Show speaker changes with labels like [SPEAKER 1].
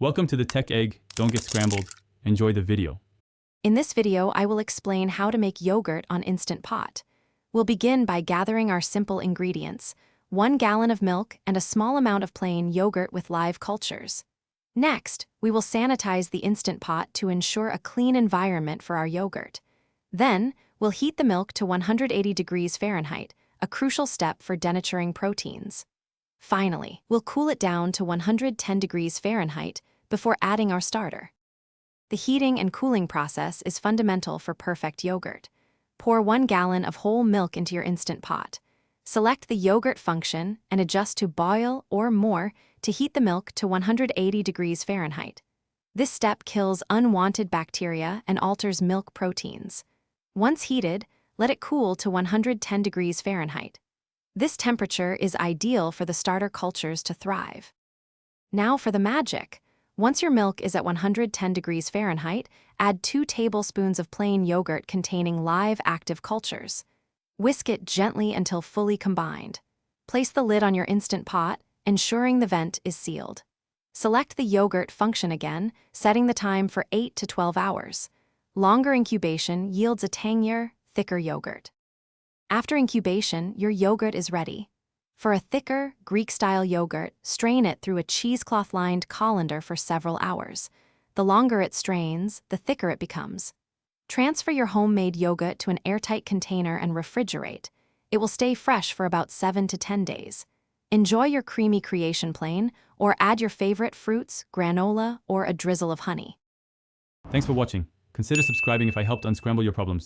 [SPEAKER 1] Welcome to the Tech Egg. Don't get scrambled. Enjoy the video.
[SPEAKER 2] In this video, I will explain how to make yogurt on Instant Pot. We'll begin by gathering our simple ingredients: 1 gallon of milk and a small amount of plain yogurt with live cultures. Next, we will sanitize the Instant Pot to ensure a clean environment for our yogurt. Then, we'll heat the milk to 180 degrees Fahrenheit, a crucial step for denaturing proteins. Finally, we'll cool it down to 110 degrees Fahrenheit before adding our starter. The heating and cooling process is fundamental for perfect yogurt. Pour 1 gallon of whole milk into your Instant Pot. Select the yogurt function and adjust to boil or more to heat the milk to 180 degrees Fahrenheit. This step kills unwanted bacteria and alters milk proteins. Once heated, let it cool to 110 degrees Fahrenheit. This temperature is ideal for the starter cultures to thrive. Now for the magic. Once your milk is at 110 degrees Fahrenheit, add 2 tablespoons of plain yogurt containing live active cultures. Whisk it gently until fully combined. Place the lid on your Instant Pot, ensuring the vent is sealed. Select the yogurt function again, setting the time for 8 to 12 hours. Longer incubation yields a tangier, thicker yogurt. After incubation, your yogurt is ready. For a thicker, Greek-style yogurt, strain it through a cheesecloth-lined colander for several hours. The longer it strains, the thicker it becomes. Transfer your homemade yogurt to an airtight container and refrigerate. It will stay fresh for about 7 to 10 days. Enjoy your creamy creation plain, or add your favorite fruits, granola, or a drizzle of honey.
[SPEAKER 1] Thanks for watching. Consider subscribing if I helped unscramble your problems.